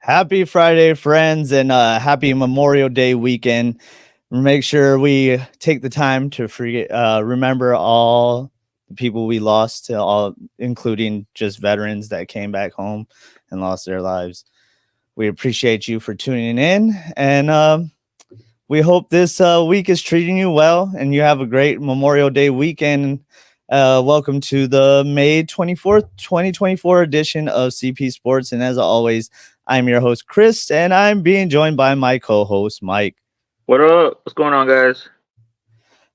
Happy Friday, friends, and happy Memorial Day weekend. Make sure we take the time to remember all the people we lost, to all, including just veterans that came back home and lost their lives. We appreciate you for tuning in, and we hope this week is treating you well, and you have a great Memorial Day weekend. Welcome to the May 24th, 2024 edition of CP Sports, and as always, I'm your host, Chris, and I'm being joined by my co-host, Mike. What up? What's going on, guys?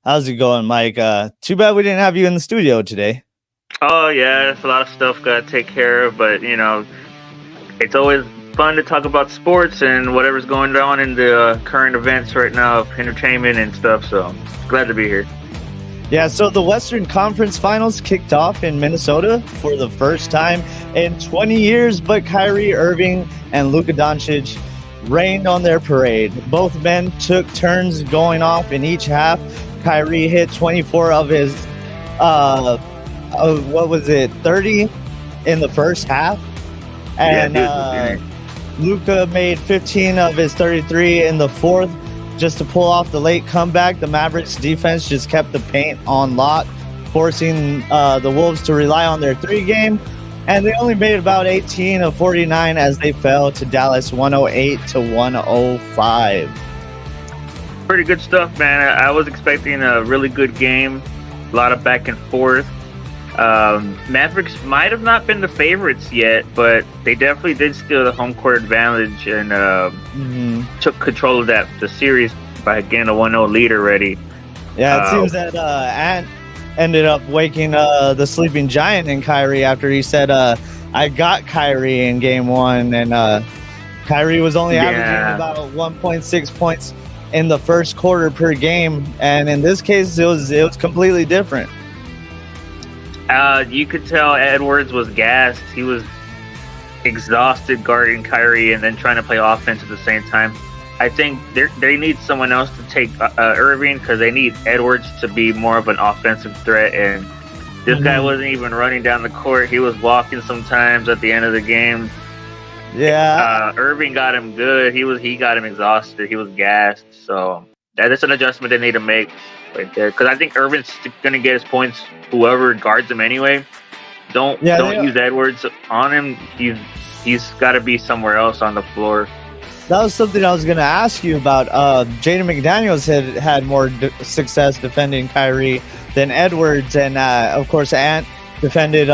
How's it going, Mike? Too bad we didn't have you in the studio today. Oh, yeah, there's a lot of stuff got to take care of, but, it's always fun to talk about sports and whatever's going on in the current events right now of entertainment and stuff, so glad to be here. Yeah, so the Western Conference Finals kicked off in Minnesota for the first time in 20 years, but Kyrie Irving and Luka Doncic rained on their parade. Both men took turns going off in each half. Kyrie hit 24 of his, 30 in the first half. And Luka made 15 of his 33 in the fourth. Just to pull off the late comeback, the Mavericks defense just kept the paint on lock, forcing the Wolves to rely on their three game. And they only made about 18 of 49 as they fell to Dallas 108-105. Pretty good stuff, man. I was expecting a really good game, a lot of back and forth. Mavericks might have not been the favorites yet, but they definitely did steal the home court advantage and took control of the series by getting a 1-0 lead already. Yeah, it seems that Ant ended up waking the sleeping giant in Kyrie after he said, I got Kyrie in game one, and Kyrie was only averaging about 1.6 points in the first quarter per game, and in this case, it was completely different. You could tell Edwards was gassed. He was exhausted guarding Kyrie and then trying to play offense at the same time. I think they need someone else to take Irving because they need Edwards to be more of an offensive threat. And this guy wasn't even running down the court. He was walking sometimes at the end of the game. Yeah. Irving got him good. He got him exhausted. He was gassed. So that's an adjustment they need to make right there, because I think Irving's going to get his points whoever guards him anyway. Don't use Edwards on him. He's got to be somewhere else on the floor. That was something I was going to ask you about. Jaden McDaniels had more success defending Kyrie than Edwards, and of course Ant defended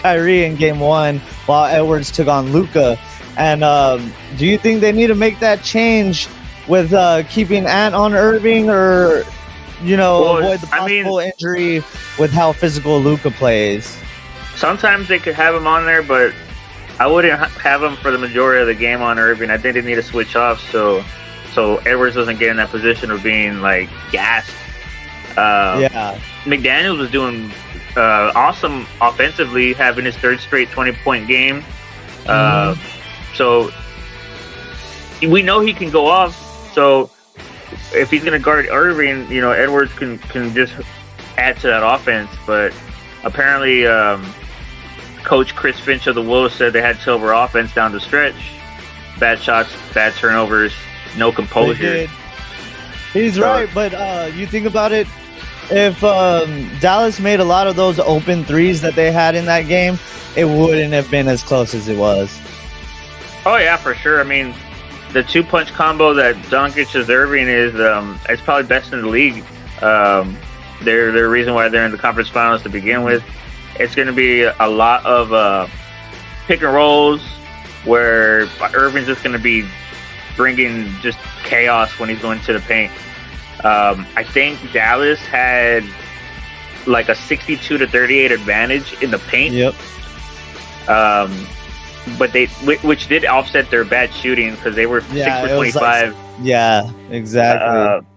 Kyrie in game one, while Edwards took on Luka. And do you think they need to make that change with keeping Ant on Irving, or avoid the possible injury with how physical Luka plays? Sometimes they could have him on there, but I wouldn't have him for the majority of the game on Irving. I think they need to switch off so Edwards doesn't get in that position of being like gassed. McDaniels was doing awesome offensively, having his third straight 20-point game. So we know he can go off. So if he's going to guard Irving, Edwards can just add to that offense. But apparently, Coach Chris Finch of the Wolves said they had silver offense down the stretch. Bad shots, bad turnovers, no composure. He's right, but you think about it, if Dallas made a lot of those open threes that they had in that game, it wouldn't have been as close as it was. Oh, yeah, for sure. I mean, the two-punch combo that Doncic is Irving is it's probably best in the league. They're the reason why they're in the conference finals to begin with. It's going to be a lot of pick and rolls where Irving's just going to be bringing just chaos when he's going to the paint. I think Dallas had like a 62-38 advantage in the paint. Yep. But which did offset their bad shooting because they were 6 for 25. Yeah, exactly.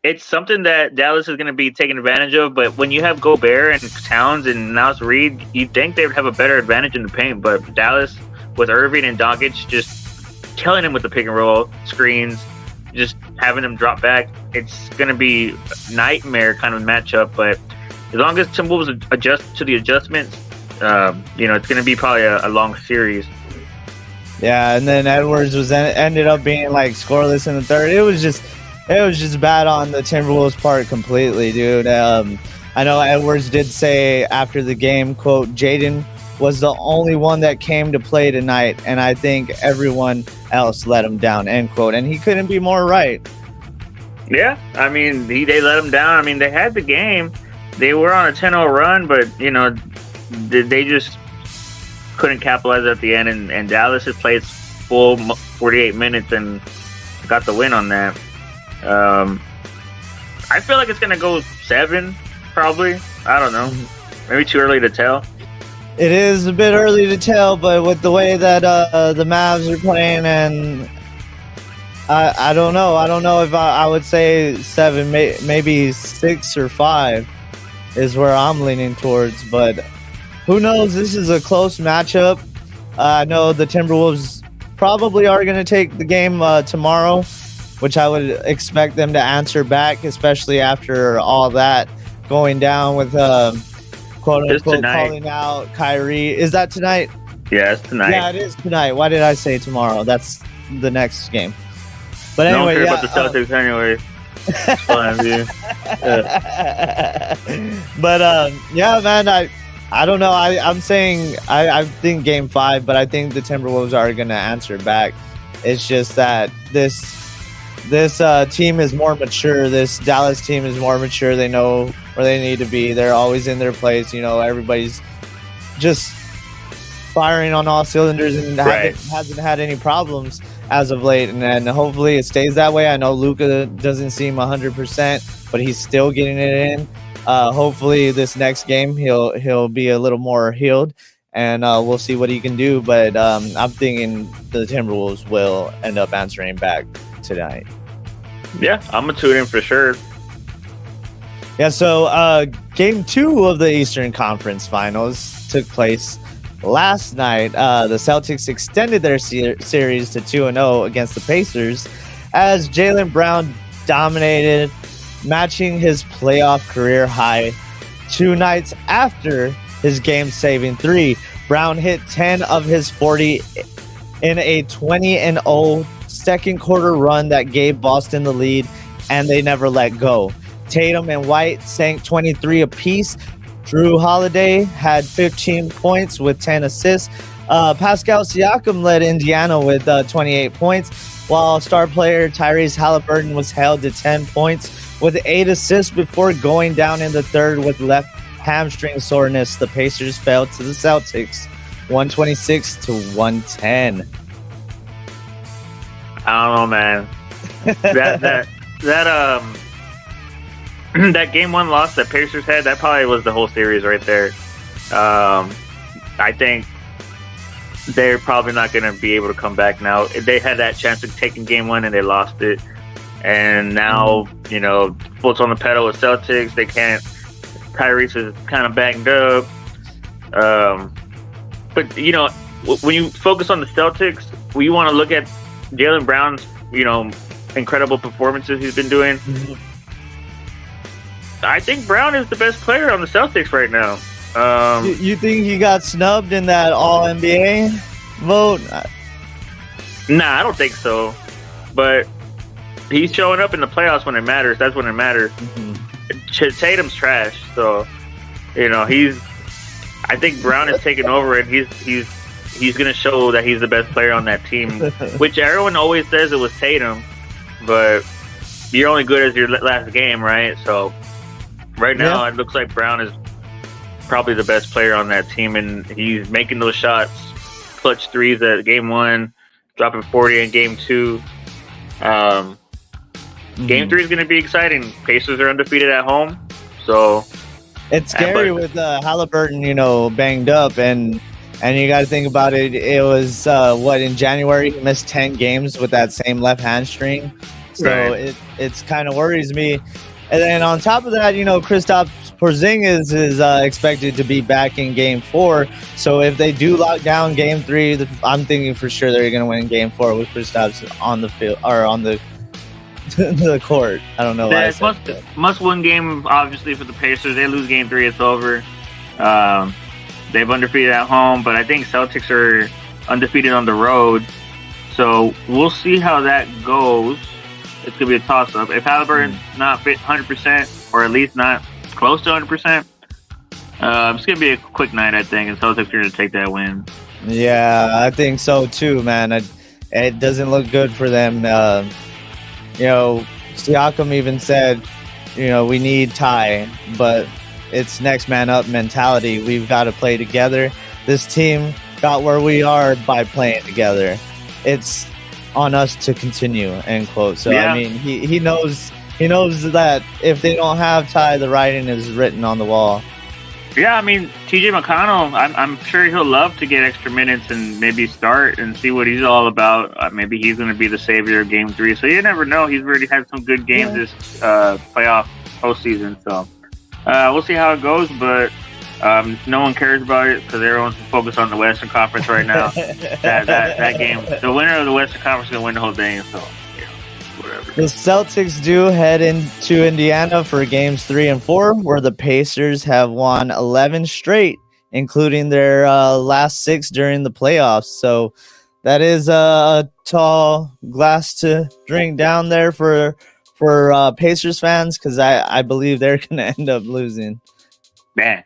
It's something that Dallas is going to be taking advantage of, but when you have Gobert and Towns and Naz Reid, you'd think they would have a better advantage in the paint, but Dallas, with Irving and Doncic just killing him with the pick and roll screens, just having them drop back, it's going to be a nightmare kind of matchup, but as long as Timberwolves adjust to the adjustments, it's going to be probably a long series. Yeah, and then Edwards ended up being like scoreless in the third. It was just bad on the Timberwolves' part completely, dude. I know Edwards did say after the game, quote, Jaden was the only one that came to play tonight, and I think everyone else let him down, end quote. And he couldn't be more right. Yeah, I mean, they let him down. I mean, they had the game. They were on a 10-0 run, but, they just couldn't capitalize at the end. And Dallas has played full 48 minutes and got the win on that. I feel like it's going to go 7, probably. I don't know. Maybe too early to tell. It is a bit early to tell, but with the way that the Mavs are playing, and I don't know. I don't know if I would say 7, maybe 6 or 5 is where I'm leaning towards. But who knows? This is a close matchup. I know the Timberwolves probably are going to take the game tomorrow, which I would expect them to answer back, especially after all that going down with quote unquote calling out Kyrie. Is that tonight? Yeah, it's tonight. Yeah, it is tonight. Why did I say tomorrow? That's the next game. But anyway, don't care about the Celtics anyway. Fine, dude. Yeah. But yeah, man, I don't know. I'm saying I think game 5, but I think the Timberwolves are going to answer back. It's just that this team is more mature. This Dallas team is more mature. They know where they need to be. They're always in their place. Everybody's just firing on all cylinders and hasn't had any problems as of late. And hopefully it stays that way. I know Luka doesn't seem 100%, but he's still getting it in. Hopefully this next game he'll be a little more healed, and we'll see what he can do. But I'm thinking the Timberwolves will end up answering back tonight. Yeah, I'm gonna tune in for sure. Yeah, so game 2 of the Eastern Conference Finals took place last night. The Celtics extended their series to 2-0 against the Pacers as Jaylen Brown dominated, matching his playoff career high 2 nights after his game-saving 3. Brown hit 10 of his 40 in a 20-0 second quarter run that gave Boston the lead, and they never let go. Tatum and White sank 23 apiece. Drew Holiday had 15 points with 10 assists. Pascal Siakam led Indiana with 28 points, while star player Tyrese Halliburton was held to 10 points with 8 assists before going down in the third with left hamstring soreness. The Pacers fell to the Celtics 126-110. I don't know, man. That game 1 loss that Pacers had, that probably was the whole series right there. I think they're probably not going to be able to come back now. They had that chance of taking game 1 and they lost it. And now, foot's on the pedal with Celtics. They can't. Tyrese is kind of banged up. But, when you focus on the Celtics, we want to look at Jaylen Brown's, incredible performances he's been doing. Mm-hmm. I think Brown is the best player on the Celtics right now. You think he got snubbed in that All-NBA vote? Nah, I don't think so. But he's showing up in the playoffs when it matters. That's when it matters. Mm-hmm. Tatum's trash, so I think Brown is taking over, and he's going to show that he's the best player on that team. Which everyone always says it was Tatum, but you're only good as your last game, right? So right now, It looks like Brown is probably the best player on that team, and he's making those shots, clutch threes at game 1, dropping 40 in game 2. Game 3 is going to be exciting. Pacers are undefeated at home, so it's scary with Halliburton, banged up, and you got to think about it. It was in January he missed 10 games with that same left hamstring, so it's kind of worries me. And then on top of that, Kristaps Porzingis is expected to be back in Game 4. So if they do lock down Game 3, I'm thinking for sure they're going to win Game 4 with Kristaps on the field or on the court. I don't know. Yeah, it's must-win game, obviously, for the Pacers. They lose Game 3, it's over. They've undefeated at home, but I think Celtics are undefeated on the road. So we'll see how that goes. It's gonna be a toss-up. If Halliburton's not fit 100%, or at least not close to 100%, it's gonna be a quick night, I think, and Celtics are gonna take that win. Yeah, I think so too, man. It doesn't look good for them. Siakam even said, we need Ty, but it's next man up mentality. We've got to play together. This team got where we are by playing together. It's on us to continue, end quote. So, yeah. I mean, he knows that if they don't have Ty, the writing is written on the wall. Yeah, I mean, TJ McConnell, I'm sure he'll love to get extra minutes and maybe start and see what he's all about. Maybe he's going to be the savior of Game 3. So you never know. He's already had some good games this playoff postseason. So we'll see how it goes. But no one cares about it because everyone's focused on the Western Conference right now. that game, the winner of the Western Conference is going to win the whole thing. So, whatever. The Celtics do head into Indiana for games 3 and 4, where the Pacers have won 11 straight, including their last 6 during the playoffs. So that is a tall glass to drink down there for Pacers fans, because I believe they're going to end up losing. Man.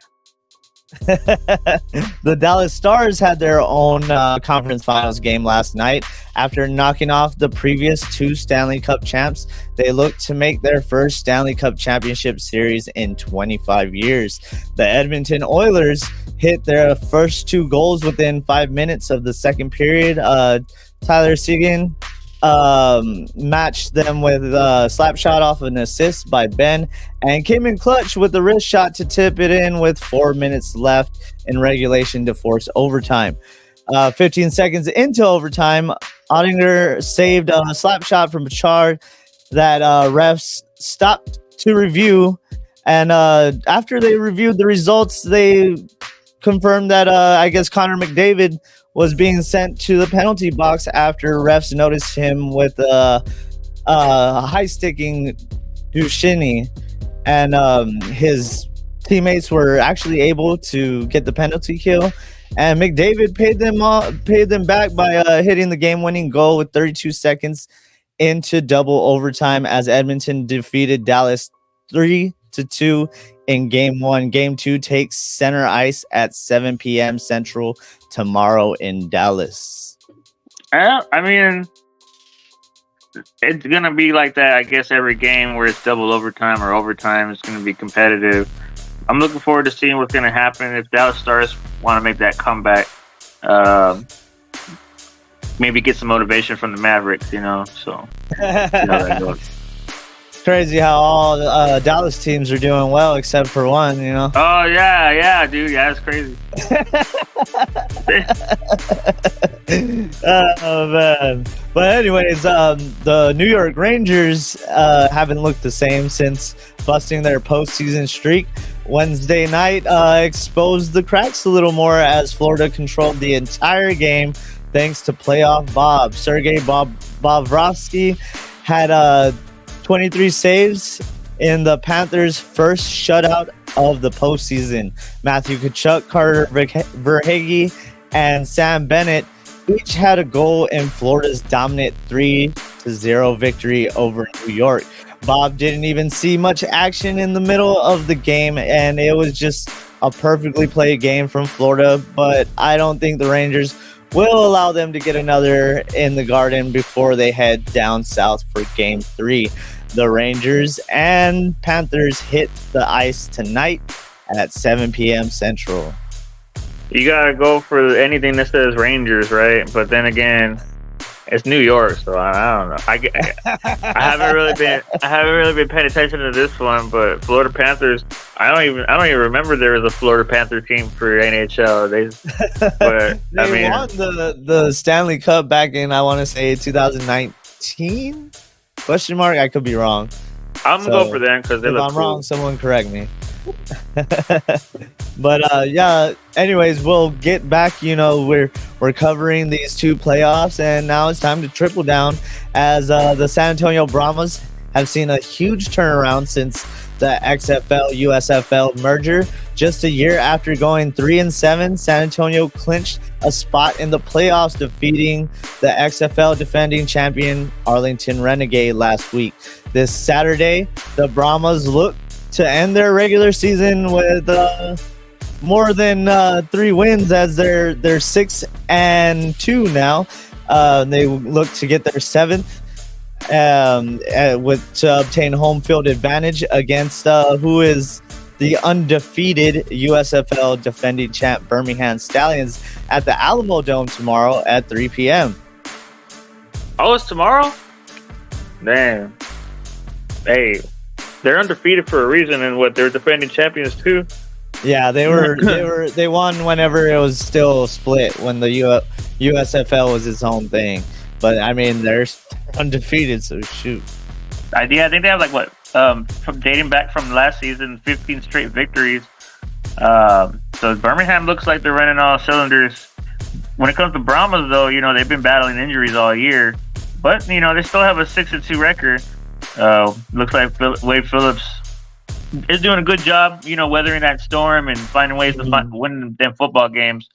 The Dallas Stars had their own conference finals game last night. After knocking off the previous 2 Stanley Cup champs, they look to make their first Stanley Cup championship series in 25 years. The Edmonton Oilers hit their first 2 goals within 5 minutes of the second period. Tyler Seguin matched them with a slap shot off an assist by Ben, and came in clutch with the wrist shot to tip it in with 4 minutes left in regulation to force overtime. 15 seconds into overtime, Ottinger saved a slap shot from Bouchard that refs stopped to review, and after they reviewed the results, they confirmed that I guess Connor McDavid was being sent to the penalty box after refs noticed him with high-sticking Duchenne, and his teammates were actually able to get the penalty kill, and McDavid paid them back by hitting the game-winning goal with 32 seconds into double overtime as Edmonton defeated Dallas 3-2 in Game 1. Game 2 takes center ice at 7 p.m. Central tomorrow in Dallas. I mean, it's going to be like that, I guess, every game where it's double overtime or overtime. It's going to be competitive. I'm looking forward to seeing what's going to happen if Dallas Stars want to make that comeback. Maybe get some motivation from the Mavericks, so see how that goes. Crazy how all Dallas teams are doing well except for one, Oh yeah, dude, yeah, that's crazy. Oh man. But anyways, the New York Rangers haven't looked the same since busting their postseason streak. Wednesday night exposed the cracks a little more as Florida controlled the entire game thanks to playoff Bob. Sergei Bobrovsky had 23 saves in the Panthers' first shutout of the postseason. Matthew Tkachuk, Carter Verhaeghe, and Sam Bennett each had a goal in Florida's dominant 3-0 victory over New York. Bob didn't even see much action in the middle of the game, and it was just a perfectly played game from Florida, but I don't think the Rangers will allow them to get another in the Garden before they head down south for Game 3. The Rangers and Panthers hit the ice tonight at 7 p.m. Central. You gotta go for anything that says Rangers, right? But then again, it's New York, so I don't know. I haven't really been paying attention to this one, but Florida Panthers. I don't even remember there was a Florida Panther team for NHL. They won the Stanley Cup back in, I want to say, 2019. ? I could be wrong. I'm gonna go for them because they look If I'm cool. wrong, someone correct me. But yeah, anyways, we'll get back. We're covering these 2 playoffs, and now it's time to triple down as the San Antonio Brahmas have seen a huge turnaround since the XFL USFL merger. Just a year after going 3-7, San Antonio clinched a spot in the playoffs, defeating the XFL defending champion Arlington Renegade last week. This Saturday, the Brahmas look to end their regular season with more than 3 wins, as they're 6-2 now. They look to get their 7th to obtain home field advantage against who is the undefeated USFL defending champ Birmingham Stallions at the Alamo Dome tomorrow at 3 p.m. Oh, it's tomorrow? Man. Hey, they're undefeated for a reason, and they're defending champions too. Yeah, they won whenever it was still split, when the USFL was its own thing. But I mean, they're undefeated, so shoot. I think they have from dating back from last season, 15 straight victories. So Birmingham looks like they're running all cylinders. When it comes to Brahmas, though, they've been battling injuries all year, but they still have a 6-2 record. Looks like Wade Phillips is doing a good job, weathering that storm and finding ways to win them football games.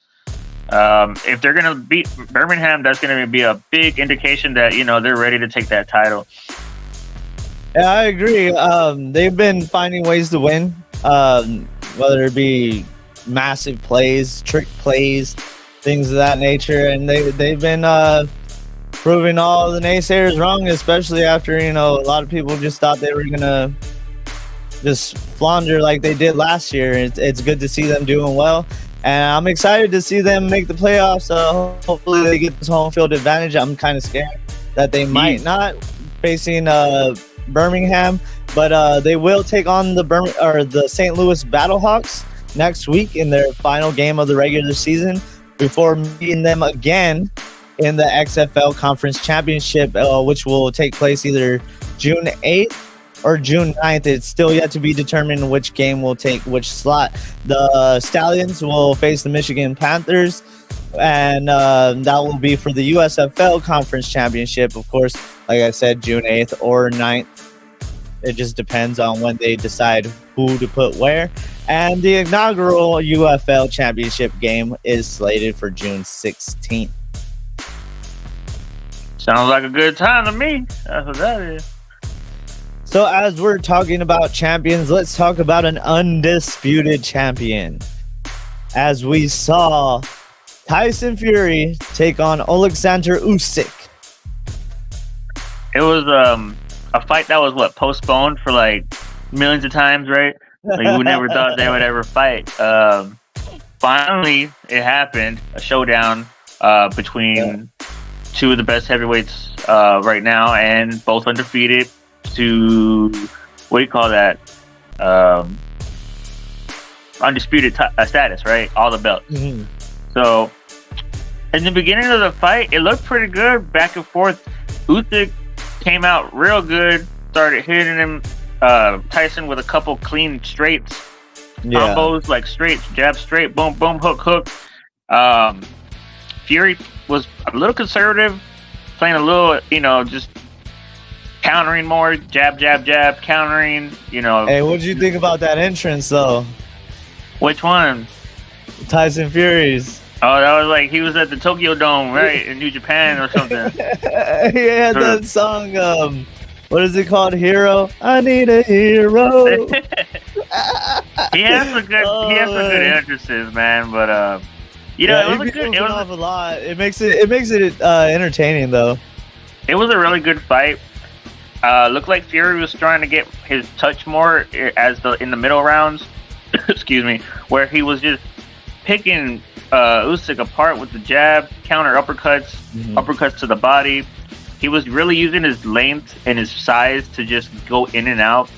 If they're going to beat Birmingham, that's going to be a big indication that, they're ready to take that title. Yeah, I agree. They've been finding ways to win, whether it be massive plays, trick plays, things of that nature. And they've been proving all the naysayers wrong, especially after, a lot of people just thought they were going to just flounder like they did last year. It's good to see them doing well. And I'm excited to see them make the playoffs. Hopefully they get this home field advantage. I'm kind of scared that they might not, facing Birmingham, but they will take on the St. Louis Battlehawks next week in their final game of the regular season, before meeting them again in the XFL Conference Championship, which will take place either June 8th or June 9th. It's still yet to be determined which game will take which slot. The Stallions will face the Michigan Panthers, and that will be for the USFL Conference Championship. Of course, like I said, June 8th or 9th. It just depends on when they decide who to put where. And the inaugural UFL Championship game is slated for June 16th. Sounds like a good time to me. That's what that is. So as we're talking about champions, let's talk about an undisputed champion. As we saw Tyson Fury take on Alexander Usyk. It was a fight that was postponed for millions of times, right? We never thought they would ever fight. Finally, it happened. A showdown between two of the best heavyweights right now, and both undefeated to what do you call that? Undisputed status, right? All the belts. Mm-hmm. So in the beginning of the fight, it looked pretty good, back and forth. Usyk came out real good, started hitting him, Tyson, with a couple clean straights, combos, straight, jab, straight, boom, boom, hook, hook. Fury was a little conservative, playing a little, just countering more, jab, jab, jab, countering, Hey, what did you think about that entrance, though? Which one? Tyson Fury's. Oh, that was he was at the Tokyo Dome, right, in New Japan or something. He had that song, what is it called? Hero? I need a hero. He has some good entrances, man, but it was a good. It was off a lot. It makes it entertaining, though. It was a really good fight. Looked like Fury was trying to get his touch more in the middle rounds. Excuse me, where he was just picking Usyk apart with the jab, counter uppercuts, uppercuts to the body. He was really using his length and his size to just go in and out.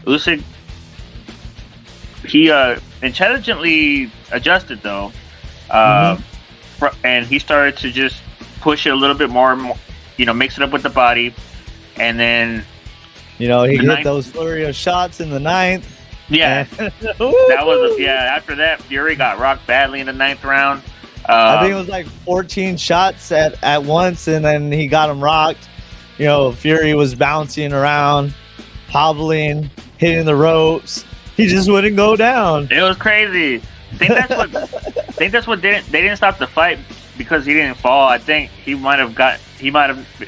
Usyk, he intelligently adjusted, though, and he started to just push it a little bit more, mix it up with the body, and then he hit those flurry of shots in the 9th. Yeah, that was after that, Fury got rocked badly in the 9th round. I think it was 14 shots at once, and then he got him rocked. Fury was bouncing around, hobbling, hitting the ropes. He just wouldn't go down. It was crazy. I think that's what they didn't stop the fight because he didn't fall. I think he might have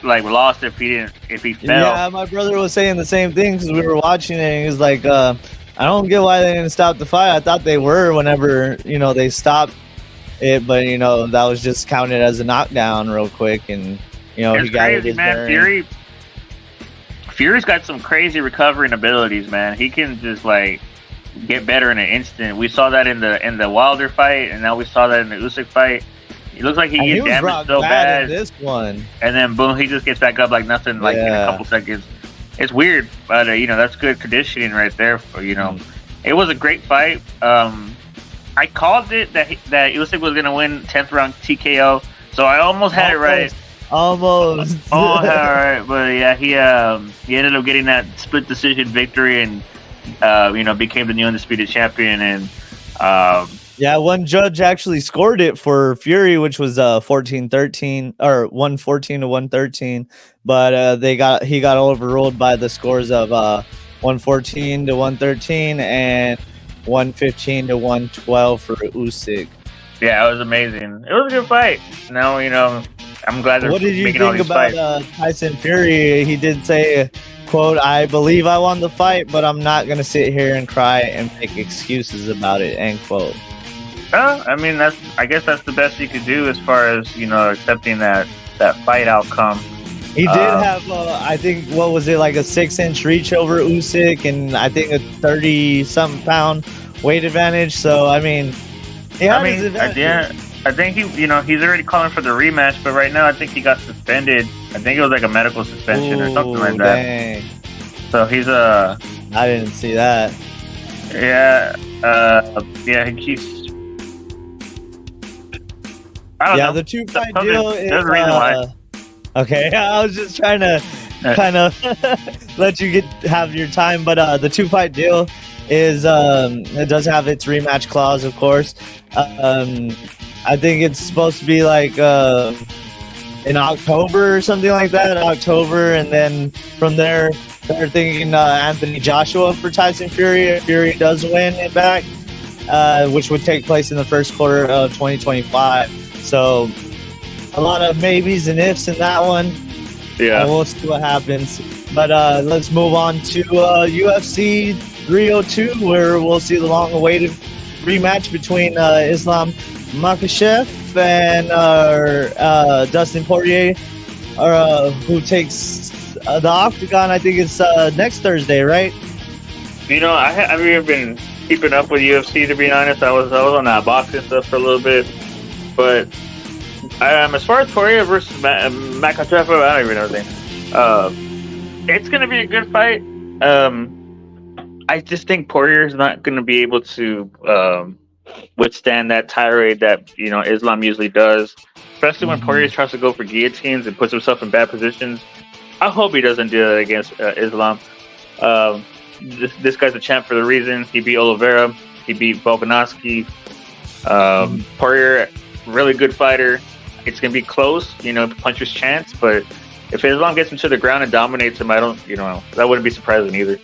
like lost if he fell. Yeah, my brother was saying the same thing because we were watching it. And he was like, I don't get why they didn't stop the fight. I thought they were whenever they stopped it, but that was just counted as a knockdown real quick, and it's he got crazy, man. Fury's got some crazy recovering abilities, man. He can just like get better in an instant. We saw that in the Wilder fight, and now we saw that in the Usyk fight. It looks like he gets damaged so bad in this one, and then boom, he just gets back up like nothing, like in a couple seconds. It's weird, but that's good conditioning right there. For it was a great fight. I called it that Usyk was gonna win 10th round TKO, so I almost had it right. Almost. All right, but yeah, he ended up getting that split decision victory and became the new undisputed champion. And one judge actually scored it for Fury, which was 14-13 or 114 to 113, but he got overruled by the scores of 114 to 113 and 115 to 112 for Usyk. Yeah, it was amazing. It was a good fight. Now I'm glad they're making all these fights. What did you think about Tyson Fury? He did say, quote, "I believe I won the fight, but I'm not going to sit here and cry and make excuses about it," end quote. I mean, I guess that's the best you could do as far as, accepting that fight outcome. He did have, I think, what was it, like a 6-inch reach over Usyk, and I think a 30-something pound weight advantage. So, I mean, I think he's already calling for the rematch, but right now I think he got suspended. I think it was like a medical suspension or something like that. Dang. So he's I didn't see that. Yeah. He keeps. I don't know. The 2-fight deal is. There's a reason why. Okay, I was just trying to kind of let you have your time, but the 2-fight deal is it does have its rematch clause, of course. I think it's supposed to be like in October or something like that. October, and then from there they're thinking Anthony Joshua for Tyson Fury. If Fury does win it back, which would take place in the first quarter of 2025. So a lot of maybes and ifs in that one. Yeah, we'll see what happens. But let's move on to UFC 302, where we'll see the long-awaited rematch between Islam Makhachev and Dustin Poirier, who takes the Octagon. I think it's next Thursday, right? I haven't been keeping up with UFC, to be honest. I was on that boxing stuff for a little bit, but as far as Poirier versus Makhachev, I don't even know his name. It's going to be a good fight. I just think Poirier is not going to be able to withstand that tirade that Islam usually does, especially when Poirier tries to go for guillotines and puts himself in bad positions. I hope he doesn't do that against Islam. This guy's a champ for the reason. He beat Oliveira. He beat Volkanovski. Poirier, really good fighter. It's going to be close, puncher's chance. But if Islam gets him to the ground and dominates him, that wouldn't be surprising either.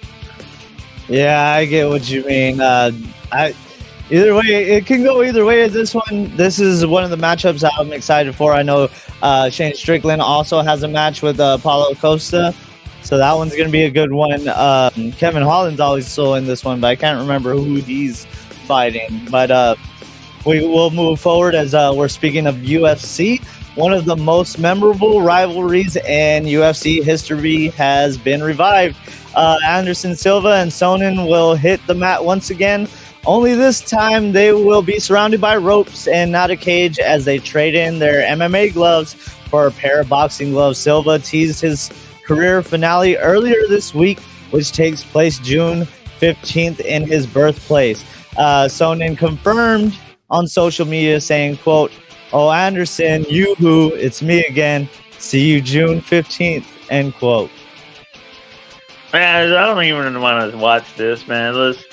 Yeah, I get what you mean. Either way, it can go either way. This is one of the matchups I'm excited for. I know Shane Strickland also has a match with Paulo Costa, so that one's going to be a good one. Kevin Holland's always still in this one, but I can't remember who he's fighting. But we will move forward as we're speaking of UFC. One of the most memorable rivalries in UFC history has been revived. Anderson Silva and Sonnen will hit the mat once again. Only this time they will be surrounded by ropes and not a cage as they trade in their MMA gloves for a pair of boxing gloves. Silva teased his career finale earlier this week, which takes place June 15th in his birthplace. Sonnen confirmed on social media saying, quote, "Oh, Anderson, yoo-hoo, it's me again. See you June 15th, end quote." Man, I don't even want to watch this, man. It's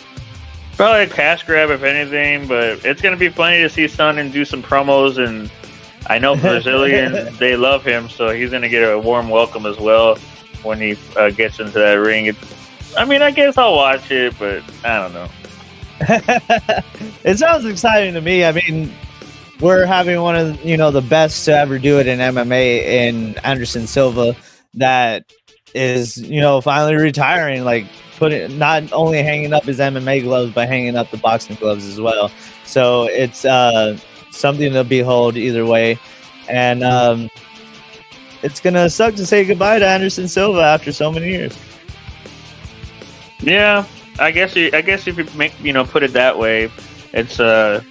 probably a cash grab, if anything, but it's going to be funny to see Sonnen do some promos, and I know Brazilians, they love him, so he's going to get a warm welcome as well when he gets into that ring. I mean, I guess I'll watch it, but I don't know. It sounds exciting to me. I mean, we're having one of the best to ever do it in MMA in Anderson Silva, that is finally retiring. Like not only hanging up his MMA gloves, but hanging up the boxing gloves as well. So it's something to behold either way, and it's gonna suck to say goodbye to Anderson Silva after so many years. Yeah, I guess if you put it that way, it's a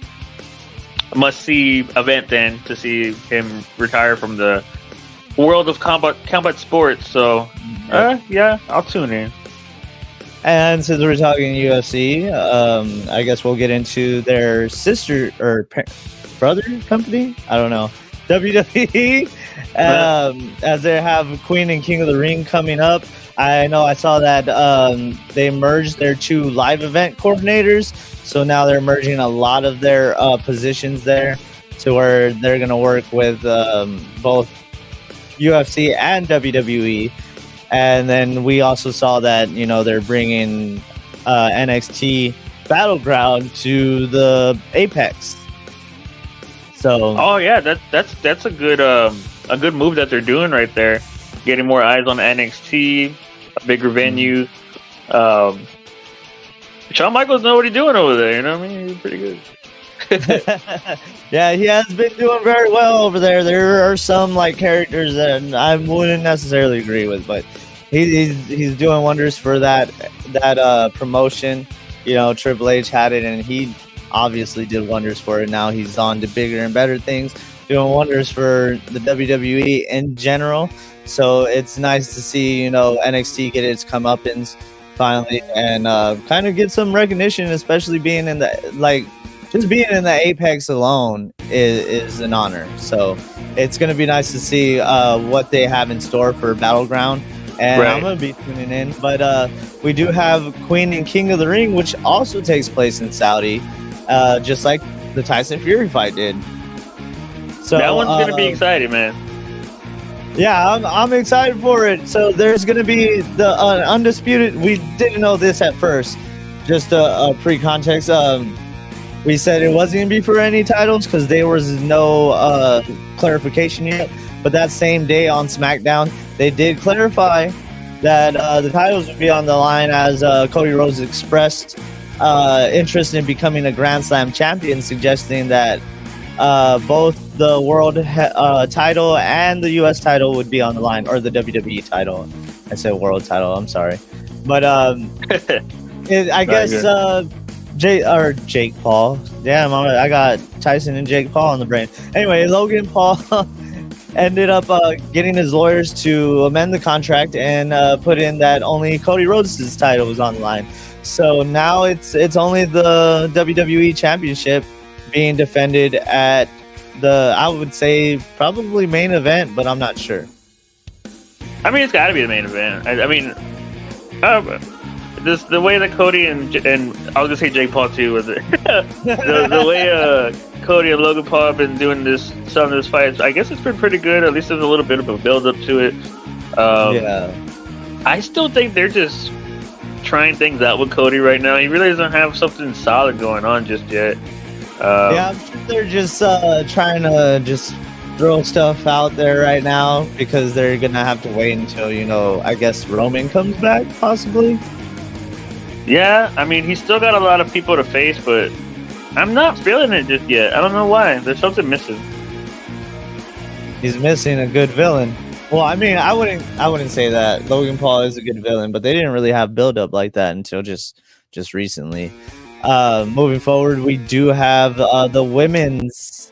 must-see event then to see him retire from the world of combat sports. So, yeah, I'll tune in. And since we're talking UFC, I guess we'll get into their sister or brother company. I don't know, WWE, as they have Queen and King of the Ring coming up. I know I saw that they merged their 2 live event coordinators, so now they're merging a lot of their positions there to where they're going to work with both UFC and WWE. And then we also saw that they're bringing NXT Battleground to the Apex. So that's a good move that they're doing right there, getting more eyes on NXT, a bigger venue. Shawn Michaels know what he's doing over there. You know what I mean? He's pretty good. Yeah, he has been doing very well over there. There are some characters that I wouldn't necessarily agree with, but he's doing wonders for that promotion. Triple H had it, and he obviously did wonders for it. Now he's on to bigger and better things, doing wonders for the WWE in general. So it's nice to see NXT get its comeuppance finally, and kind of get some recognition, especially being in the just being in the Apex alone is an honor. So it's going to be nice to see what they have in store for Battleground. And I'm going to be tuning in. But we do have Queen and King of the Ring, which also takes place in Saudi, just like the Tyson Fury fight did. So that one's going to be exciting, man. Yeah, I'm excited for it. So there's going to be the undisputed. We didn't know this at first. Just a pre-context. We said it wasn't going to be for any titles because there was no clarification yet. But that same day on SmackDown, they did clarify that the titles would be on the line, as Cody Rhodes expressed interest in becoming a Grand Slam champion, suggesting that both the world title and the U.S. title would be on the line, or the WWE title. I said world title. I'm sorry, but I guess Jake Paul. Damn, I got Tyson and Jake Paul on the brain. Anyway, Logan Paul ended up getting his lawyers to amend the contract and put in that only Cody Rhodes' title was on the line. So now it's only the WWE Championship being defended at the, I would say, probably main event, but I'm not sure. I mean, it's got to be the main event. I mean, the way that Cody and I was gonna say Jake Paul too, was it? the way Cody and Logan Paul have been doing some of this fights, I guess it's been pretty good. At least there's a little bit of a build up to it. Yeah. I still think they're just trying things out with Cody right now. He really doesn't have something solid going on just yet. Yeah, I'm sure they're just trying to just throw stuff out there right now because they're gonna have to wait until I guess Roman comes back, possibly. Yeah, I mean, he's still got a lot of people to face, but I'm not feeling it just yet. I don't know why. There's something missing. He's missing a good villain. Well, I mean, I wouldn't say that. Logan Paul is a good villain, but they didn't really have build up like that until just recently. Moving forward, we do have the women's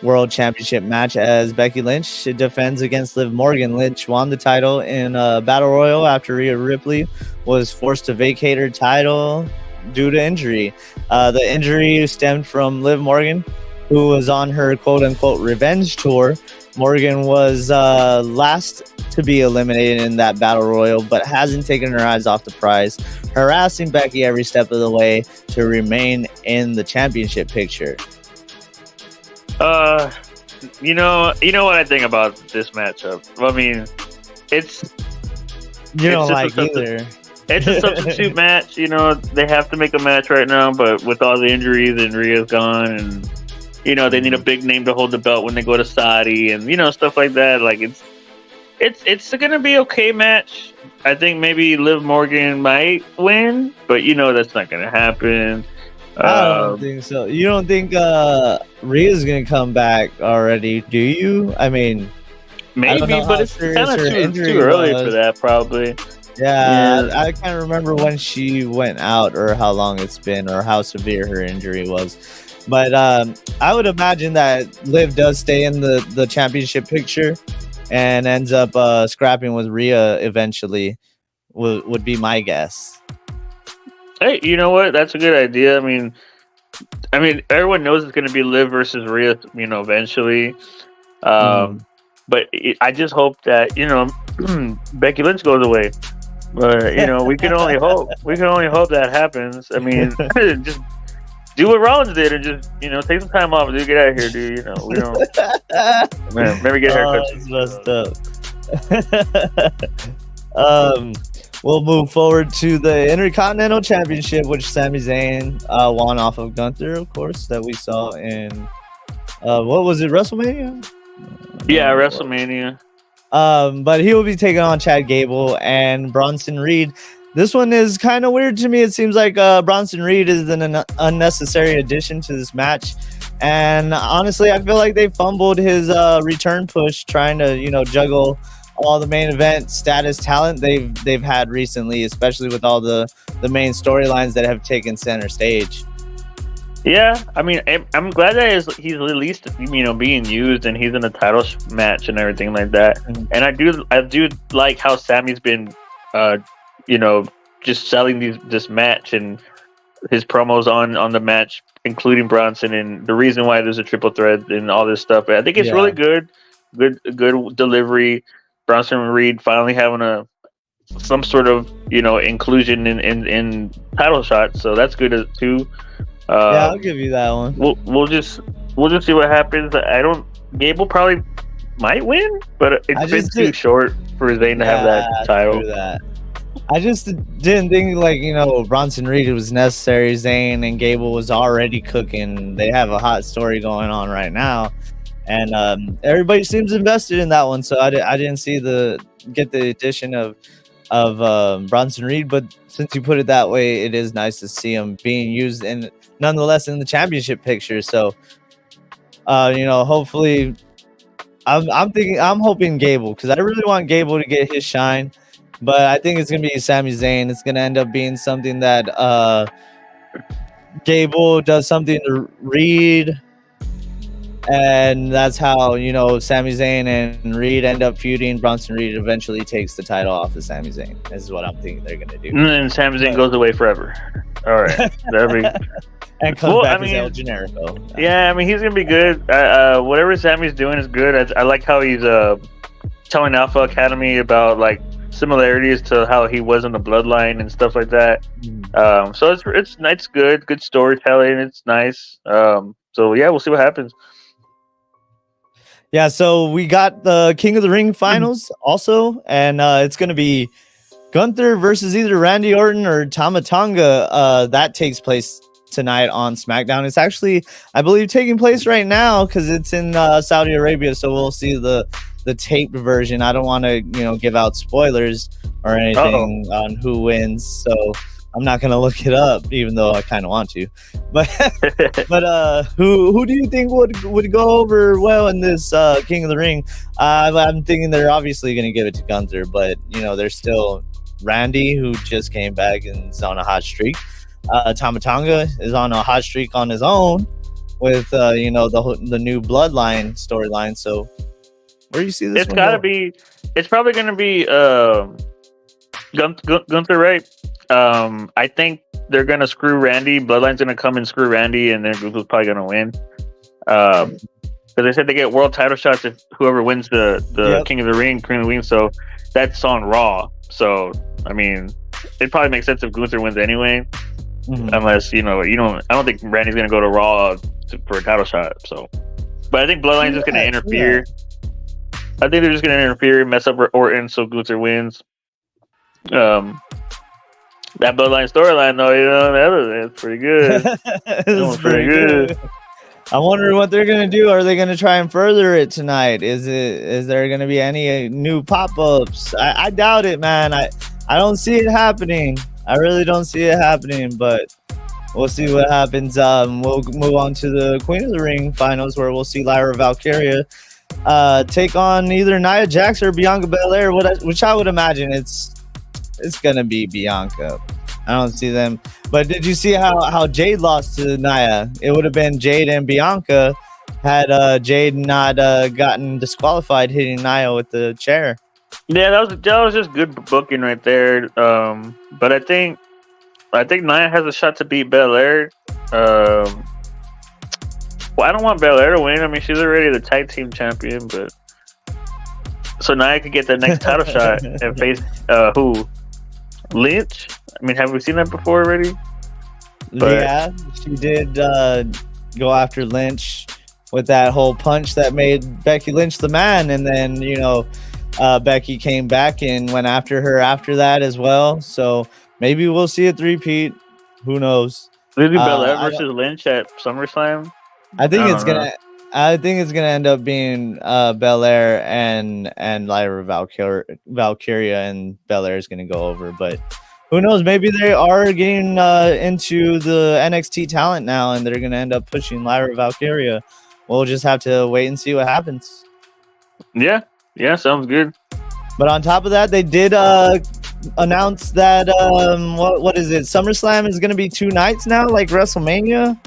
world championship match as Becky Lynch defends against Liv Morgan. Lynch won the title in Battle Royal after Rhea Ripley was forced to vacate her title due to injury. The injury stemmed from Liv Morgan, who was on her quote-unquote revenge tour. Morgan was last to be eliminated in that Battle Royal, but hasn't taken her eyes off the prize, harassing Becky every step of the way to remain in the championship picture. You know what I think about this matchup? I mean, it's don't like either. It's a substitute match. You know, they have to make a match right now, but with all the injuries and Rhea's gone, and you know they need a big name to hold the belt when they go to Saudi, and you know stuff like that. Like it's gonna be okay match. I think maybe Liv Morgan might win, but you know that's not gonna happen. I don't think so. You don't think Rhea's gonna come back already, do you? I mean, maybe, but it's kind of too early for that, probably. Yeah, I can't remember when she went out or how long it's been or how severe her injury was. But I would imagine that Liv does stay in the championship picture and ends up scrapping with Rhea eventually, would be my guess. Hey, you know what? That's a good idea. I mean, everyone knows it's going to be Liv versus Rhea, you know, eventually. But I just hope that, you know, Becky Lynch goes away. But you know, we can only hope. We can only hope that happens. I mean, just do what Rollins did and just, you know, take some time off, dude. Get out of here, dude. You know, we don't. Man, maybe get haircuts. That's messed up. We'll move forward to the Intercontinental Championship, which Sami Zayn won off of Gunther, of course, that we saw in what was it, WrestleMania? Yeah, WrestleMania. But he will be taking on Chad Gable and Bronson Reed. This one is kind of weird to me. It seems like Bronson Reed is an unnecessary addition to this match. And honestly, I feel like they fumbled his return push trying to, you know, juggle all the main event status talent they've had recently, especially with all the main storylines that have taken center stage. Yeah, I mean, I'm glad that he's at least, you know, being used and he's in a title match and everything like that. Mm-hmm. And I do like how Sammy's been, you know, just selling this match and his promos on the match, including Bronson, and the reason why there's a triple threat and all this stuff. I think it's really good delivery. Bronson Reed finally having some sort of, you know, inclusion in title shots, so that's good too. Yeah, I'll give you that one. We'll just see what happens. Gable probably might win, but it's been too short for Zayn to have that title. I just didn't think, like, you know, Bronson Reed was necessary. Zayn and Gable was already cooking. They have a hot story going on right now, and everybody seems invested in that one. So I didn't get the addition of Bronson Reed, but since you put it that way, it is nice to see him being used in nonetheless in the championship picture. So you know, hopefully I'm hoping Gable, because I really want Gable to get his shine, but I think it's gonna be Sami Zayn. It's gonna end up being something that Gable does something to Reed, and that's how, you know, Sami Zayn and Reed end up feuding. Bronson Reed eventually takes the title off of Sami Zayn. This is what I'm thinking they're going to do. And then Sami Zayn goes away forever. All right. And comes back as El Generico. Yeah, I mean, he's going to be good. Whatever Sami's doing is good. I like how he's telling Alpha Academy about, like, similarities to how he was in the Bloodline and stuff like that. So it's good. Good storytelling. It's nice. So, yeah, we'll see what happens. Yeah, so we got the King of the Ring finals also, and it's going to be Gunther versus either Randy Orton or Tama Tonga. That takes place tonight on SmackDown. It's actually, I believe, taking place right now because it's in Saudi Arabia, so we'll see the taped version. I don't want to, you know, give out spoilers or anything on who wins, so I'm not gonna look it up, even though I kind of want to. But who do you think would go over well in this King of the Ring? I'm thinking they're obviously gonna give it to Gunther, but you know, there's still Randy, who just came back and is on a hot streak. Tama Tonga is on a hot streak on his own with you know, the new Bloodline storyline. So where do you see this? It's probably gonna be Gunther, right? I think they're gonna screw Randy. Bloodline's gonna come and screw Randy, and then Gunther's probably gonna win. Because they said they get world title shots if whoever wins the King of the Ring, so that's on Raw. So I mean, it probably makes sense if Gunther wins anyway, unless you know. I don't think Randy's gonna go to Raw for a title shot. So, but I think Bloodline's just gonna interfere. I think they're just gonna interfere, mess up Orton, so Gunther wins. That Bloodline storyline, though, that's pretty good. That was It's pretty good. I'm wondering what they're gonna do. Are they gonna try and further it tonight? Is there gonna be any new pop-ups? I doubt it, man. I don't see it happening. I really don't see it happening, but we'll see what happens. We'll move on to the Queen of the Ring finals, where we'll see Lyra Valkyria take on either Nia Jax or Bianca Belair, which I would imagine it's gonna be Bianca. I don't see them. But did you see how Jade lost to Nia? It would have been Jade and Bianca had Jade not gotten disqualified hitting Nia with the chair. Yeah, that was just good booking right there. But I think Nia has a shot to beat Belair. Well, I don't want Belair to win. I mean, she's already the tag team champion, but so Nia could get the next title shot and face who? Lynch? I mean, have we seen that before already? But, yeah, she did go after Lynch with that whole punch that made Becky Lynch the man, and then Becky came back and went after her after that as well. So maybe we'll see a three-peat. Who knows? Maybe Belair versus Lynch at SummerSlam. I think it's gonna end up being Belair and Lyra Valkyria, and Belair is gonna go over. But who knows? Maybe they are getting into the NXT talent now, and they're gonna end up pushing Lyra Valkyria. We'll just have to wait and see what happens. Yeah, sounds good. But on top of that, they did announce that what is it? SummerSlam is gonna be 2 nights now, like WrestleMania.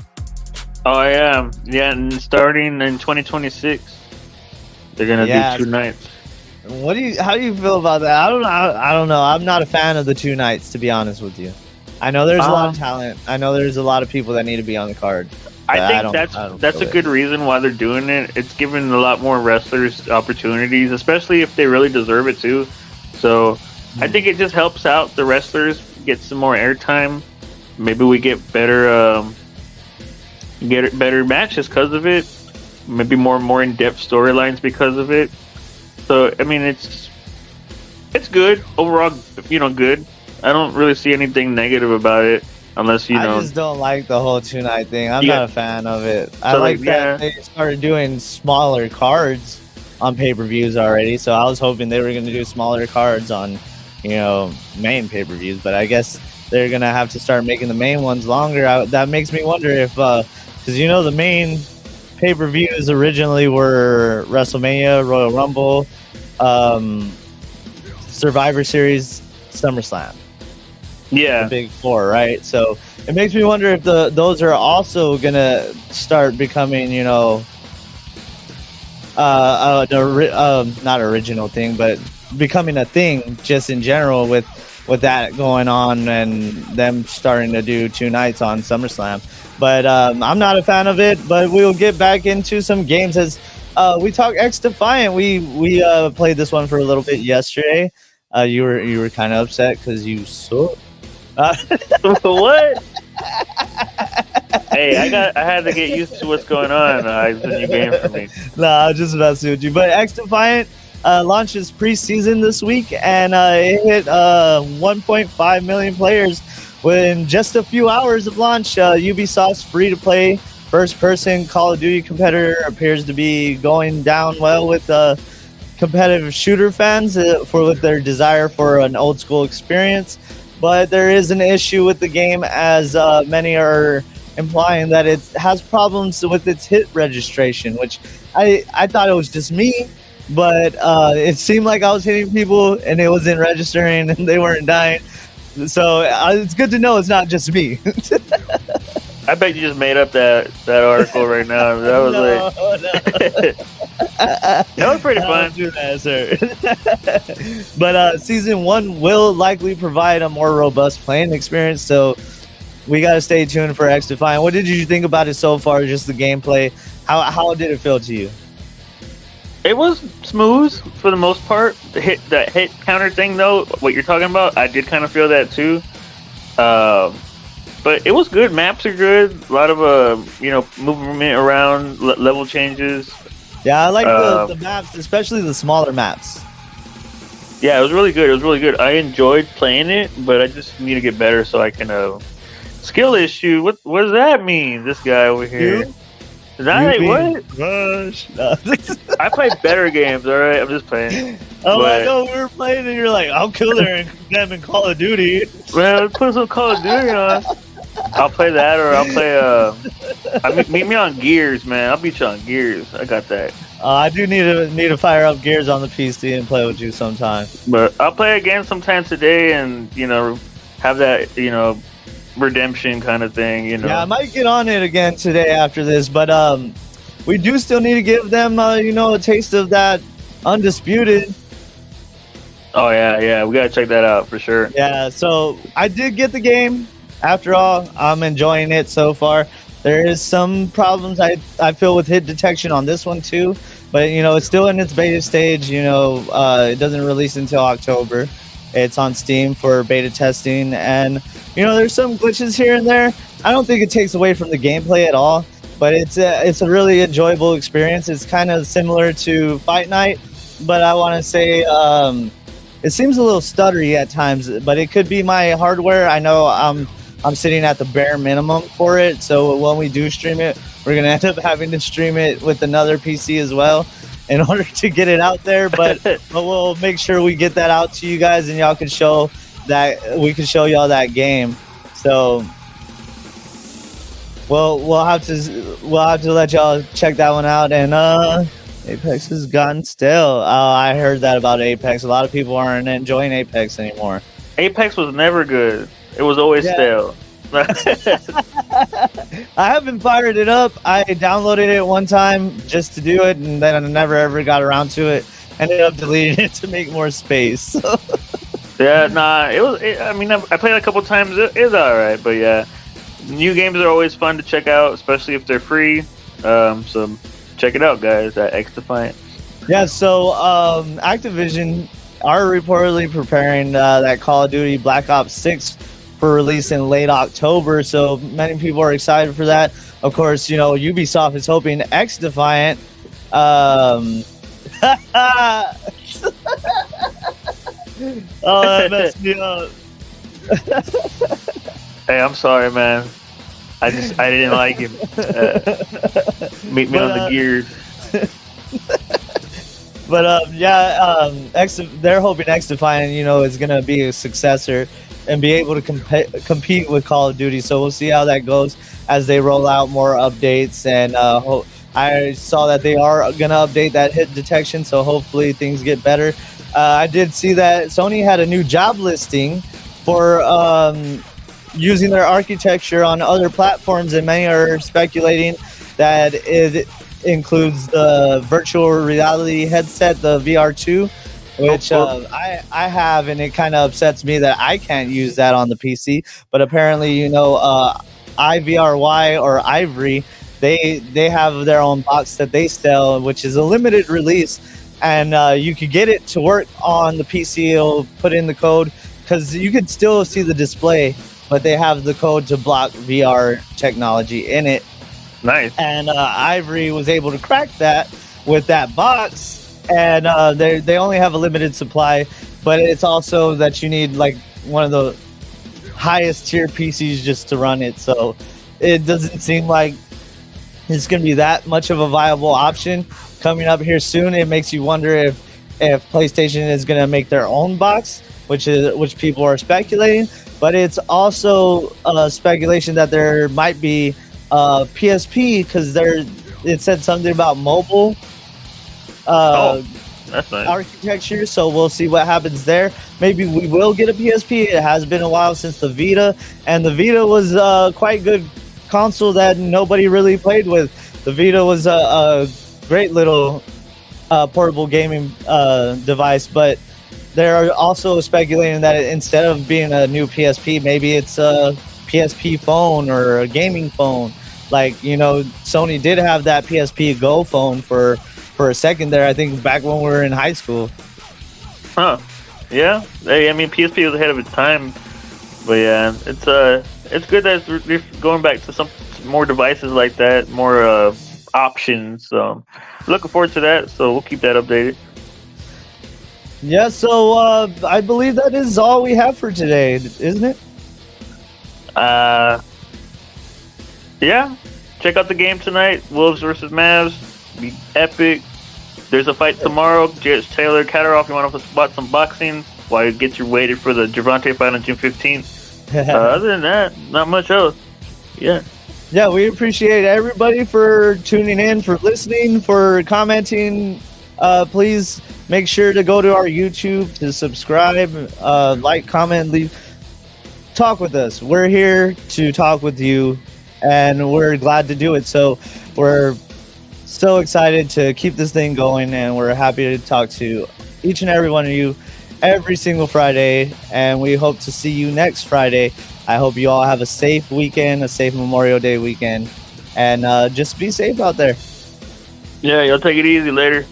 Oh yeah, and starting in 2026, they're gonna do 2 nights. How do you feel about that? I don't know. I'm not a fan of the 2 nights, to be honest with you. I know there's a lot of talent. I know there's a lot of people that need to be on the card. I think that's a good reason why they're doing it. It's giving a lot more wrestlers opportunities, especially if they really deserve it too. So I think it just helps out the wrestlers get some more airtime. Maybe we get better matches because of it. Maybe more in-depth storylines because of it. So I mean, it's good overall. Good. I don't really see anything negative about it, unless I just don't like the whole 2-night thing. I'm not a fan of it. I like that they started doing smaller cards on pay-per-views already. So I was hoping they were going to do smaller cards on, main pay-per-views. But I guess they're going to have to start making the main ones longer. That makes me wonder if, because the main pay-per-views originally were WrestleMania, Royal Rumble, Survivor Series, SummerSlam. Yeah, the big 4, right? So it makes me wonder if those are also gonna start becoming, not original thing, but becoming a thing just in general with that going on and them starting to do 2 nights on SummerSlam. But I'm not a fan of it. But we'll get back into some games as we talk X Defiant. We played this one for a little bit yesterday. You were kind of upset because you suck. What? Hey, I had to get used to what's going on. It's a new game for me. Nah, I'm just messing with you. But X Defiant launches preseason this week, and it hit 1.5 million players within just a few hours of launch. Ubisoft's free-to-play first-person Call of Duty competitor appears to be going down well with competitive shooter fans with their desire for an old-school experience. But there is an issue with the game, as many are implying that it has problems with its hit registration, which I thought it was just me, but it seemed like I was hitting people and it wasn't registering and they weren't dying. So it's good to know it's not just me. I bet you just made up that article right now. That was that was pretty fun. Do that, sir. But season 1 will likely provide a more robust playing experience, so we got to stay tuned for X Defiant. What did you think about it so far? Just the gameplay. How did it feel to you? It was smooth for the most part. The hit counter thing, though, what you're talking about, I did kind of feel that too. But it was good. Maps are good. A lot of movement around, level changes. Yeah, I like the maps, especially the smaller maps. Yeah, it was really good. It was really good. I enjoyed playing it, but I just need to get better so I can. Skill issue. What does that mean? This guy over here. What? Rush. No. I play better games. All right, I'm just playing. Oh, I know we were playing, and you're like, "I'll kill them in Call of Duty." Man, let's put some Call of Duty on. I'll play that, or I'll play. Meet me on Gears, man. I'll beat you on Gears. I got that. I do need to fire up Gears on the PC and play with you sometime. But I'll play a game sometime today, and have that redemption kind of thing. Yeah, I might get on it again today after this, but we do still need to give them a taste of that Undisputed. Oh yeah, we gotta check that out for sure. Yeah, so I did get the game. After all, I'm enjoying it so far. There is some problems I feel with hit detection on this one too, but it's still in its beta stage. It doesn't release until October. It's on Steam for beta testing, and there's some glitches here and there. I don't think it takes away from the gameplay at all, but it's a really enjoyable experience. It's kind of similar to Fight Night, but I want to say it seems a little stuttery at times, but it could be my hardware. I know I'm sitting at the bare minimum for it, so when we do stream it, we're gonna end up having to stream it with another PC as well in order to get it out there. But we'll make sure we get that out to you guys, and y'all can show that we can show y'all that game. So we'll have to let y'all check that one out. And Apex has gotten stale. I heard that about Apex. A lot of people aren't enjoying Apex anymore. Apex was never good. It was always stale. I haven't fired it up. I downloaded it one time just to do it, and then I never ever got around to it. Ended up deleting it to make more space. Yeah, nah. I played it a couple times. It's all right, but yeah, new games are always fun to check out, especially if they're free. So check it out, guys. At XDefiant. Yeah. So Activision are reportedly preparing that Call of Duty Black Ops 6 for release in late October. So many people are excited for that. Of course, Ubisoft is hoping XDefiant. Oh, that messed me up. Hey, I'm sorry, man. I didn't like him. Meet me on the Gears. But they're hoping XDefiant, is gonna be a successor and be able to compete with Call of Duty. So we'll see how that goes as they roll out more updates. And I saw that they are gonna update that hit detection, so hopefully things get better. I did see that Sony had a new job listing for using their architecture on other platforms, and many are speculating that it includes the virtual reality headset, the VR2, which I have, and it kind of upsets me that I can't use that on the PC. But apparently, IVRY or Ivory, they have their own box that they sell, which is a limited release, and you could get it to work on the PC. It'll put in the code, because you could still see the display, but they have the code to block VR technology in it. Nice. And Ivory was able to crack that with that box, and they only have a limited supply, but it's also that you need like one of the highest tier PCs just to run it. So it doesn't seem like it's going to be that much of a viable option coming up here soon. It makes you wonder if PlayStation is going to make their own box, which people are speculating. But it's also speculation that there might be PSP, because it said something about mobile that's nice. architecture. So we'll see what happens there. Maybe we will get a PSP. It has been a while since the Vita, and the Vita was quite good console that nobody really played with. The Vita was a great little portable gaming device, but they're also speculating that instead of being a new PSP, maybe it's a PSP phone or a gaming phone. Like, Sony did have that PSP Go phone for a second there, I think back when we were in high school. Huh. Yeah. Hey, PSP was ahead of its time. But yeah, it's good that they're going back to some more devices like that, more options. So looking forward to that. So we'll keep that updated. Yeah, so I believe that is all we have for today, isn't it? Yeah. Check out the game tonight. Wolves versus Mavs. Be epic. There's a fight tomorrow. Taylor Catteroff, you want to watch some boxing while you get your waited for the Javante fight on June 15th. Other than that, not much else. Yeah. Yeah, we appreciate everybody for tuning in, for listening, for commenting. Please make sure to go to our YouTube to subscribe, like, comment, leave. Talk with us. We're here to talk with you, and we're glad to do it. So we're so excited to keep this thing going, and we're happy to talk to each and every one of you every single Friday, and we hope to see you next Friday. I hope you all have a safe weekend, a safe Memorial Day weekend, and just be safe out there. Yeah, y'all take it easy later.